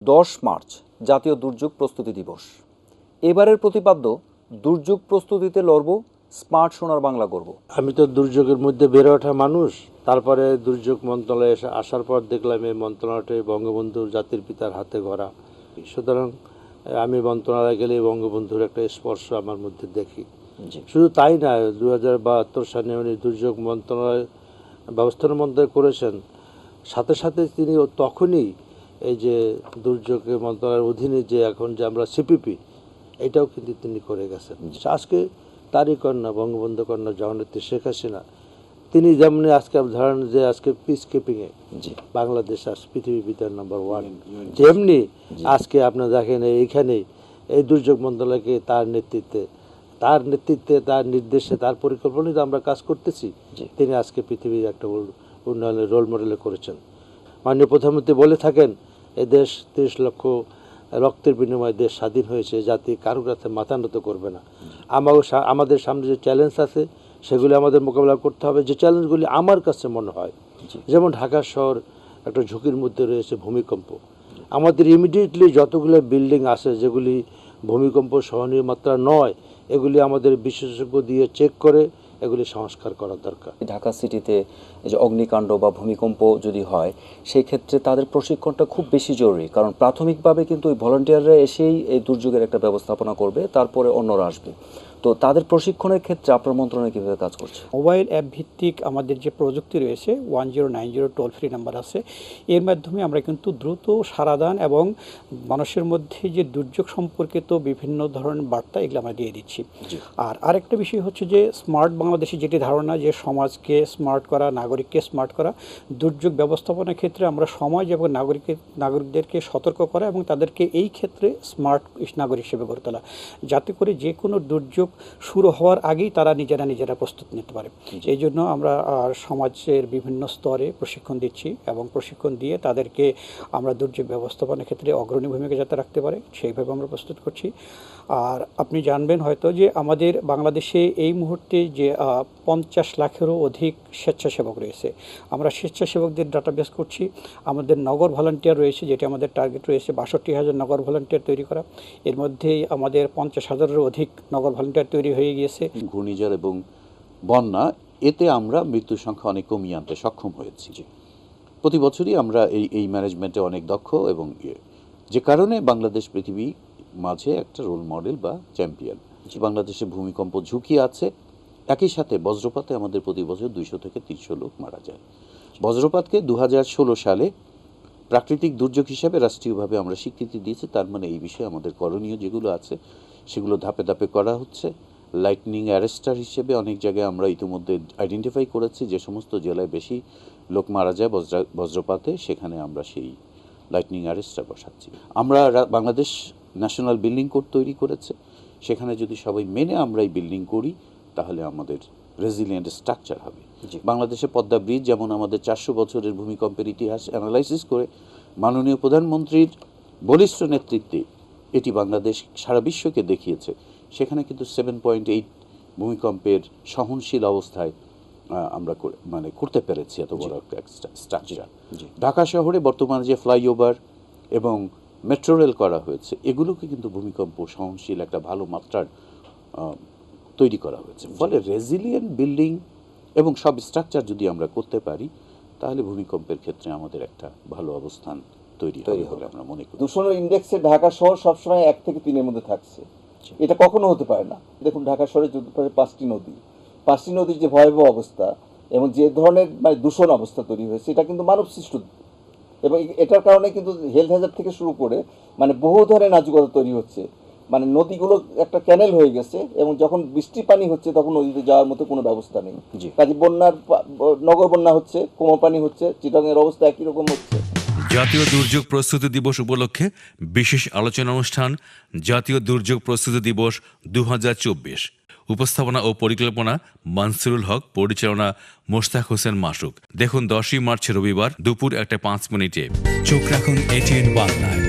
10 March জাতীয় দুর্যোগ প্রস্তুতি দিবস। এবারের প্রতিপাদ্য দুর্যোগ প্রস্তুতিতে লড়ব, স্মার্ট সোনার বাংলা করব। আমি তো দুর্যোগের মধ্যে বেড়ে ওঠা মানুষ। তারপরে দুর্যোগ মন্ত্রণালয়ে আসার পর দেখলাম এই মন্ত্রণালয়টি বঙ্গবন্ধুর জাতির পিতার হাতে গড়া। সুতরাং আমি মন্ত্রণালয়ে গেলে বঙ্গবন্ধুর একটা স্পর্শ আমার মধ্যে দেখি। শুধু তাই না, 2072 সালে উনি দুর্যোগ মন্ত্রণালয় ব্যবস্থাপনা মন্ত্রণালয় করেছেন, সাথে সাথে তিনি তখনই এই যে দুর্যোগ মন্ত্রণালয়ের অধীনে যে এখন যে আমরা সিপিপি, এটাও কিন্তু তিনি করে গেছেন। আজকে তারই কন্যা, বঙ্গবন্ধু কন্যা জননেত্রী শেখ হাসিনা, তিনি যেমনি আজকে ধরেন যে আজকে পিস কিপিংয়ে বাংলাদেশ আজ পৃথিবীর ভিতর নাম্বার 1, যেমনি আজকে আপনারা দেখেন এইখানে এই দুর্যোগ মন্ত্রণালয়কে তার নেতৃত্বে তার নির্দেশে তার পরিকল্পনায় আমরা কাজ করতেছি। তিনি আজকে পৃথিবীর একটা উন্নয়নের রোল মডেলে করেছেন। মাননীয় প্রধানমন্ত্রী বলে থাকেন, এই দেশ 30 লক্ষ রক্তের বিনিময়ে দেশ স্বাধীন হয়েছে, জাতি কারোর কাছে মাথা নত করবে না। আমাদের সামনে যে চ্যালেঞ্জ আছে সেগুলি আমাদের মোকাবেলা করতে হবে। যে চ্যালেঞ্জগুলি আমার কাছে মনে হয়, যেমন ঢাকা শহর একটা ঝুঁকির মধ্যে রয়েছে ভূমিকম্প। আমাদের ইমিডিয়েটলি যতগুলো বিল্ডিং আছে যেগুলি ভূমিকম্প সহনীয় মাত্রা নয়, এগুলি আমাদের বিশেষজ্ঞ দিয়ে চেক করে এগুলি সংস্কার করা দরকার। ঢাকা সিটিতে এই যে অগ্নিকাণ্ড বা ভূমিকম্প যদি হয়, সেই ক্ষেত্রে তাদের প্রশিক্ষণটা খুব বেশি জরুরি, কারণ প্রাথমিকভাবে কিন্তু ওই ভলান্টিয়াররা এসেই এই দুর্যোগের একটা ব্যবস্থাপনা করবে, তারপরে অন্যরা আসবে। তো তাদের প্রশিক্ষণের ক্ষেত্রে আপনার মন্ত্রণালয় কীভাবে কাজ করছে? মোবাইল অ্যাপ ভিত্তিক আমাদের যে প্রযুক্তি রয়েছে, 1090 টোল ফ্রি নাম্বার আছে, এর মাধ্যমে আমরা কিন্তু দ্রুত সাড়াদান এবং মানুষের মধ্যে যে দুর্যোগ সম্পর্কিত বিভিন্ন ধরনের বার্তা এগুলো আমরা দিয়ে দিচ্ছি। আর আরেকটা বিষয় হচ্ছে যে স্মার্ট বাংলাদেশে যেটি ধারণা যে সমাজকে স্মার্ট করা, নাগরিককে স্মার্ট করা, দুর্যোগ ব্যবস্থাপনার ক্ষেত্রে আমরা সমাজ এবং নাগরিকদেরকে সতর্ক করা এবং তাদেরকে এই ক্ষেত্রে স্মার্ট নাগরিক হিসেবে গড়ে তোলা, যাতে করে যে কোনো দুর্যোগ শুরু হওয়ার আগেই তারা নিজেরা প্রস্তুত নিতে পারে। এই জন্য আমরা সমাজের বিভিন্ন স্তরে প্রশিক্ষণ দিচ্ছি এবং প্রশিক্ষণ দিয়ে তাদেরকে আমরা দুর্যোগ ব্যবস্থাপনার ক্ষেত্রে অগ্রণী ভূমিকা যাতে রাখতে পারে সেইভাবে আমরা প্রস্তুত করছি। আর আপনি জানবেন হয়তো যে আমাদের বাংলাদেশে এই মুহূর্তে যে 50 লাখেরও অধিক স্বেচ্ছাসেবক রয়েছে। আমরা স্বেচ্ছাসেবকদের ডাটাবেস করছি। আমাদের নগর ভলান্টিয়ার রয়েছে, যেটি আমাদের টার্গেট রয়েছে 62,000 নগর ভলান্টিয়ার তৈরি করা। এর মধ্যেই আমাদের 50,000-এরও অধিক নগর ভলান্টিয়ার তৈরি হয়ে গিয়েছে। ঘূর্ণিঝড় এবং বন্যা, এতে আমরা মৃত্যুর সংখ্যা অনেক কমিয়ে আনতে সক্ষম হয়েছি। প্রতি বছরই আমরা এই ম্যানেজমেন্টে অনেক দক্ষ এবং যে কারণে বাংলাদেশ পৃথিবী মাঝে একটা রোল মডেল বা চ্যাম্পিয়ন। বাংলাদেশে ভূমিকম্প ঝুঁকি আছে, একই সাথে বজ্রপাতে আমাদের প্রতি বছর 200 থেকে 300 লোক মারা যায়। বজ্রপাতকে 2016 সালে প্রাকৃতিক দুর্যোগ হিসাবে রাষ্ট্রীয়ভাবে আমরা স্বীকৃতি দিয়েছি। তার মানে এই বিষয়ে আমাদের করণীয় যেগুলো আছে সেগুলো ধাপে ধাপে করা হচ্ছে। লাইটনিং অ্যারেস্টার হিসেবে অনেক জায়গায় আমরা ইতিমধ্যে আইডেন্টিফাই করেছি যে সমস্ত জেলায় বেশি লোক মারা যায় বজ্রপাতে, সেখানে আমরা সেই লাইটনিং অ্যারেস্টার বসাচ্ছি। আমরা বাংলাদেশ ন্যাশনাল বিল্ডিং কোড তৈরি করেছে, সেখানে যদি সবাই মেনে আমরা এই বিল্ডিং করি তাহলে আমাদের রেজিলিয়েন্ট স্ট্রাকচার হবে। বাংলাদেশে পদ্মা ব্রিজ যেমন আমাদের 400 বছরের ভূমিকম্পের ইতিহাস অ্যানালাইসিস করে মাননীয় প্রধানমন্ত্রীর বলিষ্ঠ নেতৃত্বে এটি বাংলাদেশ সারা বিশ্বকে দেখিয়েছে। সেখানে কিন্তু 7.8 ভূমিকম্পের সহনশীল অবস্থায় আমরা করতে পেরেছি এত বড় একটা স্ট্রাকচার। ঢাকা শহরে বর্তমানে যে ফ্লাইওভার এবং মেট্রো রেল করা হয়েছে, এগুলোকে কিন্তু ভূমিকম্প সহনশীল একটা ভালো মাত্রার তৈরি করা হয়েছে। ফলে রেজিলিয়েন্ট বিল্ডিং এবং সব স্ট্রাকচার যদি আমরা করতে পারি তাহলে ভূমিকম্পের ক্ষেত্রে আমাদের একটা ভালো অবস্থান তৈরি হবে বলে আমরা মনে করি। দূষণের ইন্ডেক্সে ঢাকা শহর সবসময় 1 থেকে 3-এর মধ্যে থাকছে। এটা কখনো হতে পারে না। দেখুন ঢাকা শহরে যদি 5টি নদীর যে ভয়াবহ অবস্থা এবং যে ধরনের দূষণ অবস্থা তৈরি হয়েছে, এটা কিন্তু মানব সৃষ্ট, এবং এটার কারণে কিন্তু হেলথ হ্যাজার্ড থেকে শুরু করে বহু ধরনের নাজুকতা তৈরি হচ্ছে। নদীগুলো একটা ক্যানেল হয়ে গেছে এবং যখন বৃষ্টি পানি হচ্ছে তখন নদীতে যাওয়ার মতো কোনো ব্যবস্থা নেই। কাজে নগর বন্যা হচ্ছে, কোমপানি হচ্ছে, চিটাগাংয়ের অবস্থা একই রকম হচ্ছে। জাতীয় দুর্যোগ প্রস্তুতি দিবস উপলক্ষে বিশেষ আলোচনা অনুষ্ঠান জাতীয় দুর্যোগ প্রস্তুতি দিবস 2024। উপস্থাপনা ও পরিকল্পনা মানসুরুল হক, পরিচালনা মোশতাক হোসেন মাসুক। দেখুন 10ই মার্চ রবিবার দুপুর 1:05 চোখ রাখুন ATN বাংলায়।